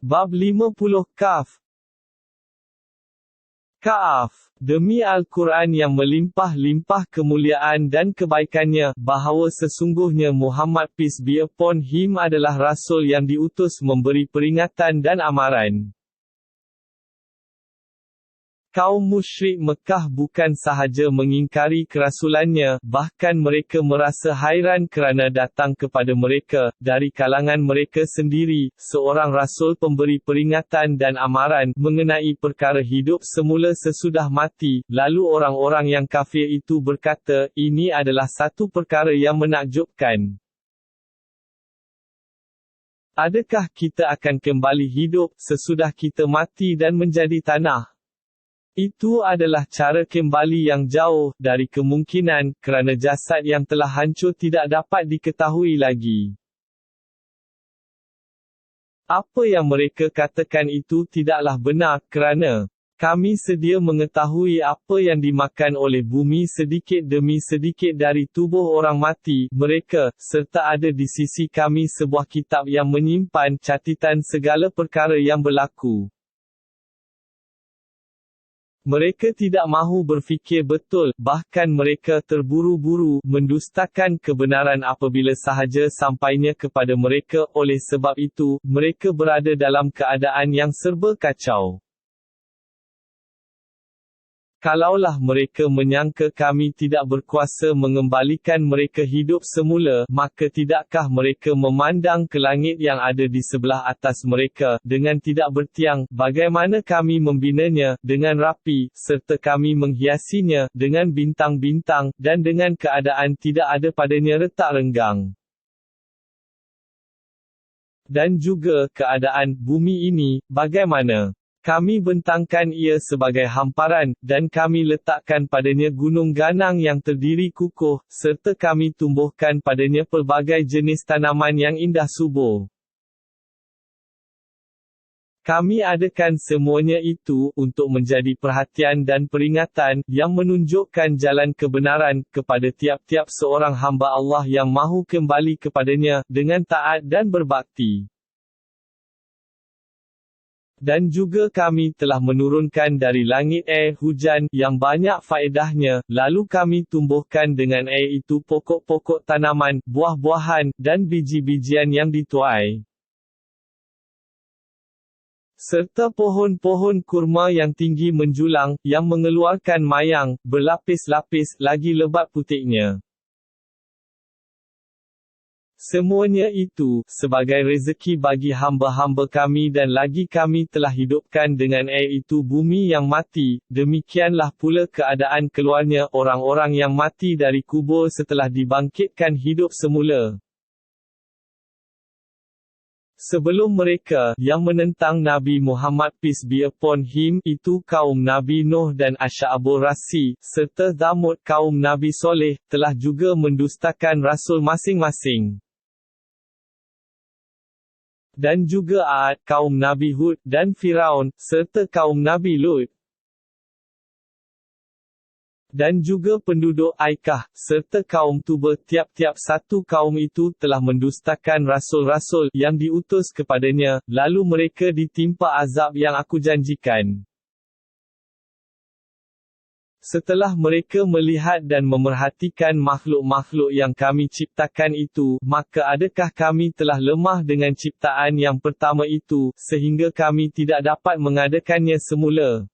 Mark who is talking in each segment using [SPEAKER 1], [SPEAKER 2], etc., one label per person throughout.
[SPEAKER 1] Bab 50 Kaf. Ka'af. Demi Al-Quran yang melimpah-limpah kemuliaan dan kebaikannya, bahawa sesungguhnya Muhammad peace be upon him adalah Rasul yang diutus memberi peringatan dan amaran. Kaum musyrik Mekah bukan sahaja mengingkari kerasulannya, bahkan mereka merasa hairan kerana datang kepada mereka, dari kalangan mereka sendiri, seorang Rasul pemberi peringatan dan amaran, mengenai perkara hidup semula sesudah mati. Lalu orang-orang yang kafir itu berkata, ini adalah satu perkara yang menakjubkan. Adakah kita akan kembali hidup, sesudah kita mati dan menjadi tanah? Itu adalah cara kembali yang jauh dari kemungkinan, kerana jasad yang telah hancur tidak dapat diketahui lagi. Apa yang mereka katakan itu tidaklah benar, kerana kami sedia mengetahui apa yang dimakan oleh bumi sedikit demi sedikit dari tubuh orang mati, mereka, serta ada di sisi kami sebuah kitab yang menyimpan catatan segala perkara yang berlaku. Mereka tidak mahu berfikir betul, bahkan mereka terburu-buru, mendustakan kebenaran apabila sahaja sampainya kepada mereka. Oleh sebab itu, mereka berada dalam keadaan yang serba kacau. Kalaulah mereka menyangka kami tidak berkuasa mengembalikan mereka hidup semula, maka tidakkah mereka memandang ke langit yang ada di sebelah atas mereka, dengan tidak bertiang, bagaimana kami membinanya, dengan rapi, serta kami menghiasinya, dengan bintang-bintang, dan dengan keadaan tidak ada padanya retak renggang. Dan juga, keadaan bumi ini, bagaimana? Kami bentangkan ia sebagai hamparan, dan kami letakkan padanya gunung ganang yang terdiri kukuh, serta kami tumbuhkan padanya pelbagai jenis tanaman yang indah subur. Kami adakan semuanya itu, untuk menjadi perhatian dan peringatan, yang menunjukkan jalan kebenaran, kepada tiap-tiap seorang hamba Allah yang mahu kembali kepadanya, dengan taat dan berbakti. Dan juga kami telah menurunkan dari langit air hujan, yang banyak faedahnya, lalu kami tumbuhkan dengan air itu pokok-pokok tanaman, buah-buahan, dan biji-bijian yang dituai. Serta pohon-pohon kurma yang tinggi menjulang, yang mengeluarkan mayang, berlapis-lapis, lagi lebat putiknya. Semuanya itu, sebagai rezeki bagi hamba-hamba kami dan lagi kami telah hidupkan dengan air itu bumi yang mati, demikianlah pula keadaan keluarnya orang-orang yang mati dari kubur setelah dibangkitkan hidup semula. Sebelum mereka, yang menentang Nabi Muhammad peace be upon him, itu kaum Nabi Nuh dan Asy'abur Rasi, serta Thamud kaum Nabi Soleh, telah juga mendustakan Rasul masing-masing. Dan juga Ad, kaum Nabi Hud, dan Firaun, serta kaum Nabi Lut. Dan juga penduduk Aikah, serta kaum Tuba. Tiap-tiap satu kaum itu telah mendustakan rasul-rasul yang diutus kepadanya, lalu mereka ditimpa azab yang aku janjikan. Setelah mereka melihat dan memerhatikan makhluk-makhluk yang kami ciptakan itu, maka adakah kami telah lemah dengan ciptaan yang pertama itu, sehingga kami tidak dapat mengadakannya semula?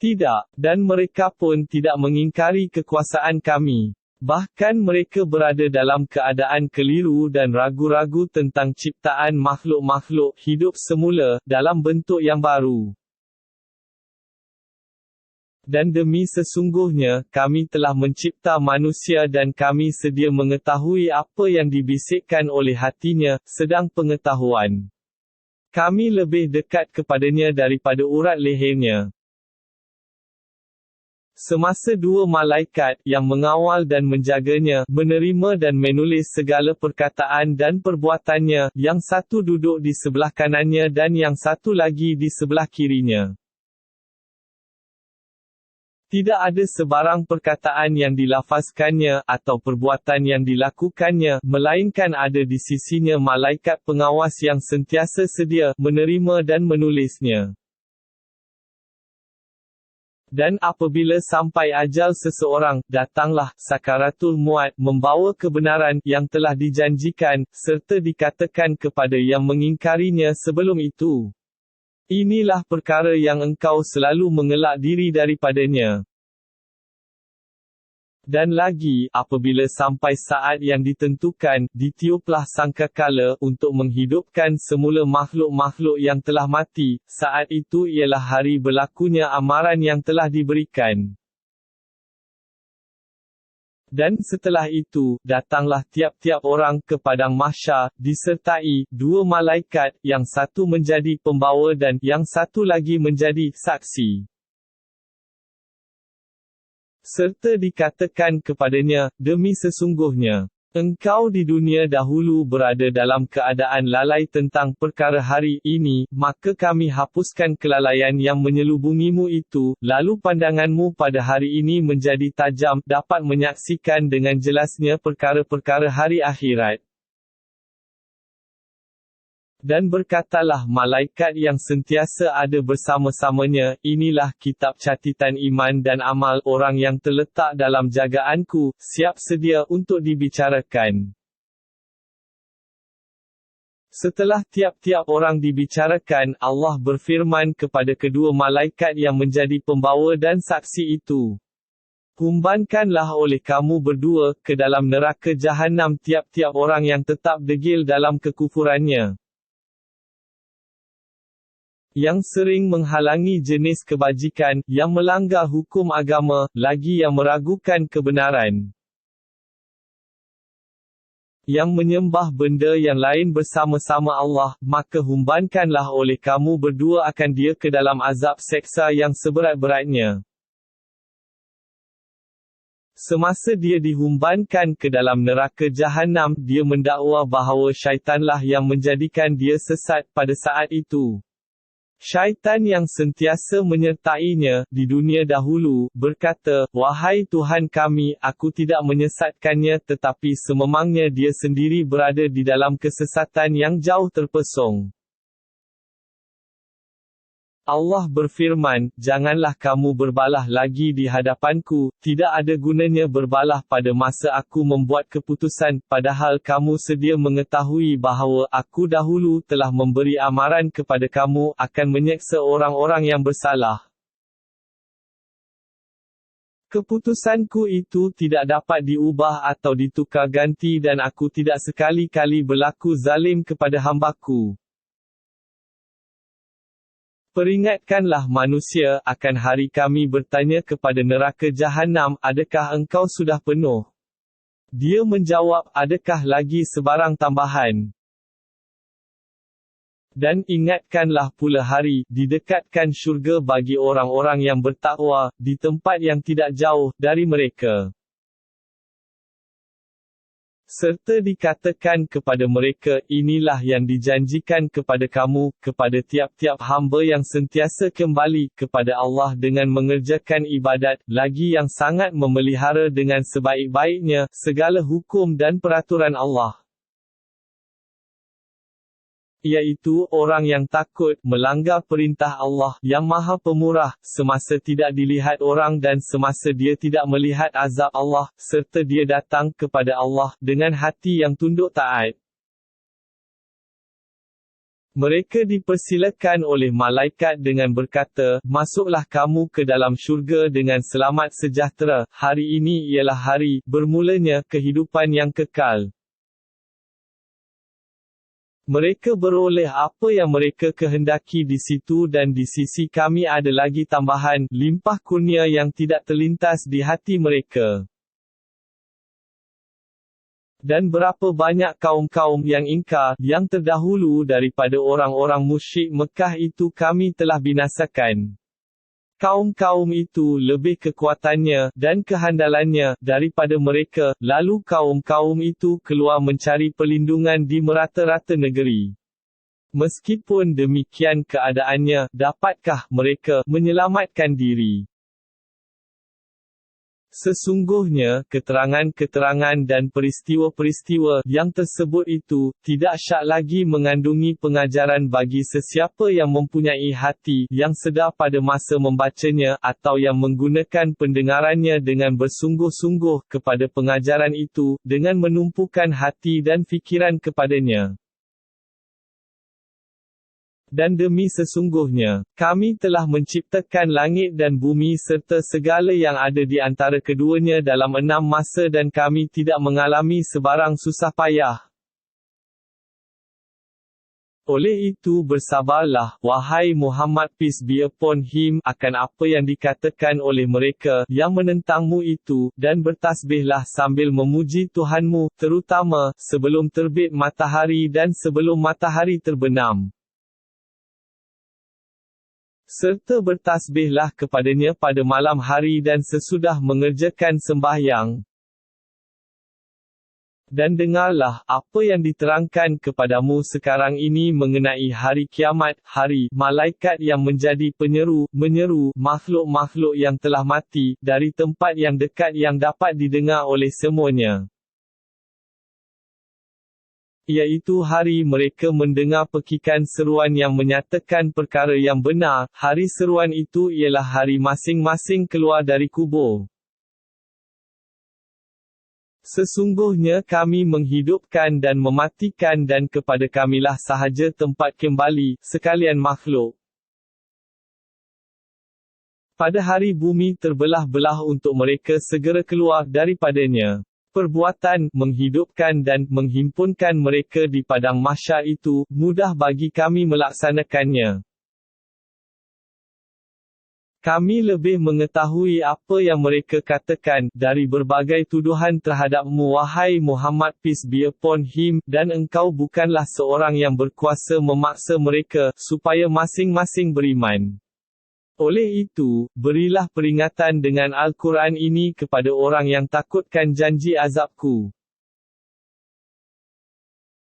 [SPEAKER 1] Tidak, dan mereka pun tidak mengingkari kekuasaan kami. Bahkan mereka berada dalam keadaan keliru dan ragu-ragu tentang ciptaan makhluk-makhluk hidup semula, dalam bentuk yang baru. Dan demi sesungguhnya, kami telah mencipta manusia dan kami sedia mengetahui apa yang dibisikkan oleh hatinya, sedang pengetahuan kami lebih dekat kepadanya daripada urat lehernya. Semasa dua malaikat, yang mengawal dan menjaganya, menerima dan menulis segala perkataan dan perbuatannya, yang satu duduk di sebelah kanannya dan yang satu lagi di sebelah kirinya. Tidak ada sebarang perkataan yang dilafazkannya, atau perbuatan yang dilakukannya, melainkan ada di sisinya malaikat pengawas yang sentiasa sedia, menerima dan menulisnya. Dan apabila sampai ajal seseorang, datanglah sakaratul maut, membawa kebenaran yang telah dijanjikan, serta dikatakan kepada yang mengingkarinya sebelum itu, inilah perkara yang engkau selalu mengelak diri daripadanya. Dan lagi, apabila sampai saat yang ditentukan, ditiuplah sangkakala untuk menghidupkan semula makhluk-makhluk yang telah mati. Saat itu ialah hari berlakunya amaran yang telah diberikan. Dan setelah itu, datanglah tiap-tiap orang ke padang mahsyar, disertai dua malaikat, yang satu menjadi pembawa dan yang satu lagi menjadi saksi. Serta dikatakan kepadanya, demi sesungguhnya, engkau di dunia dahulu berada dalam keadaan lalai tentang perkara hari ini, maka kami hapuskan kelalaian yang menyelubungimu itu, lalu pandanganmu pada hari ini menjadi tajam, dapat menyaksikan dengan jelasnya perkara-perkara hari akhirat. Dan berkatalah malaikat yang sentiasa ada bersama-samanya, inilah kitab catatan iman dan amal orang yang terletak dalam jagaanku, siap sedia untuk dibicarakan. Setelah tiap-tiap orang dibicarakan, Allah berfirman kepada kedua malaikat yang menjadi pembawa dan saksi itu, "Kumbankanlah oleh kamu berdua ke dalam neraka Jahannam tiap-tiap orang yang tetap degil dalam kekufurannya, yang sering menghalangi jenis kebajikan, yang melanggar hukum agama, lagi yang meragukan kebenaran, yang menyembah benda yang lain bersama-sama Allah, maka humbankanlah oleh kamu berdua akan dia ke dalam azab seksa yang seberat-beratnya." Semasa dia dihumbankan ke dalam neraka Jahannam, dia mendakwa bahawa syaitanlah yang menjadikan dia sesat pada saat itu. Syaitan yang sentiasa menyertainya di dunia dahulu, berkata, "Wahai Tuhan kami, aku tidak menyesatkannya tetapi sememangnya dia sendiri berada di dalam kesesatan yang jauh terpesong." Allah berfirman, "Janganlah kamu berbalah lagi di hadapanku, tidak ada gunanya berbalah pada masa aku membuat keputusan, padahal kamu sedia mengetahui bahawa aku dahulu telah memberi amaran kepada kamu, akan menyeksa orang-orang yang bersalah. Keputusanku itu tidak dapat diubah atau ditukar ganti dan aku tidak sekali-kali berlaku zalim kepada hambaku. Peringatkanlah manusia, akan hari kami bertanya kepada neraka Jahannam, adakah engkau sudah penuh? Dia menjawab, adakah lagi sebarang tambahan? Dan ingatkanlah pula hari, didekatkan syurga bagi orang-orang yang bertakwa, di tempat yang tidak jauh dari mereka. Serta dikatakan kepada mereka, inilah yang dijanjikan kepada kamu, kepada tiap-tiap hamba yang sentiasa kembali kepada Allah dengan mengerjakan ibadat, lagi yang sangat memelihara dengan sebaik-baiknya segala hukum dan peraturan Allah, iaitu orang yang takut melanggar perintah Allah yang Maha Pemurah, semasa tidak dilihat orang dan semasa dia tidak melihat azab Allah, serta dia datang kepada Allah dengan hati yang tunduk taat. Mereka dipersilakan oleh malaikat dengan berkata, "Masuklah kamu ke dalam syurga dengan selamat sejahtera, hari ini ialah hari bermulanya kehidupan yang kekal." Mereka beroleh apa yang mereka kehendaki di situ dan di sisi kami ada lagi tambahan, limpah kurnia yang tidak terlintas di hati mereka. Dan berapa banyak kaum-kaum yang ingkar, yang terdahulu daripada orang-orang musyrik Mekah itu kami telah binasakan. Kaum-kaum itu lebih kekuatannya, dan kehandalannya, daripada mereka, lalu kaum-kaum itu keluar mencari perlindungan di merata-rata negeri. Meskipun demikian keadaannya, dapatkah mereka menyelamatkan diri? Sesungguhnya, keterangan-keterangan dan peristiwa-peristiwa yang tersebut itu tidak syak lagi mengandungi pengajaran bagi sesiapa yang mempunyai hati yang sedar pada masa membacanya atau yang menggunakan pendengarannya dengan bersungguh-sungguh kepada pengajaran itu, dengan menumpukan hati dan fikiran kepadanya. Dan demi sesungguhnya, kami telah menciptakan langit dan bumi serta segala yang ada di antara keduanya dalam 6 masa dan kami tidak mengalami sebarang susah payah. Oleh itu bersabarlah, wahai Muhammad peace be upon him, akan apa yang dikatakan oleh mereka yang menentangmu itu, dan bertasbihlah sambil memuji Tuhanmu, terutama sebelum terbit matahari dan sebelum matahari terbenam. Serta bertasbihlah kepadanya pada malam hari dan sesudah mengerjakan sembahyang. Dan dengarlah apa yang diterangkan kepadamu sekarang ini mengenai hari kiamat, hari malaikat yang menjadi menyeru makhluk-makhluk yang telah mati dari tempat yang dekat yang dapat didengar oleh semuanya. Iaitu hari mereka mendengar pekikan seruan yang menyatakan perkara yang benar. Hari seruan itu ialah hari masing-masing keluar dari kubur. Sesungguhnya kami menghidupkan dan mematikan dan kepada kamilah sahaja tempat kembali, sekalian makhluk. Pada hari bumi terbelah-belah untuk mereka segera keluar daripadanya. Perbuatan menghidupkan dan menghimpunkan mereka di padang mahsyar itu mudah bagi kami melaksanakannya. Kami lebih mengetahui apa yang mereka katakan dari berbagai tuduhan terhadapmu wahai Muhammad peace be upon him, dan engkau bukanlah seorang yang berkuasa memaksa mereka supaya masing-masing beriman. Oleh itu, berilah peringatan dengan Al-Quran ini kepada orang yang takutkan janji azabku.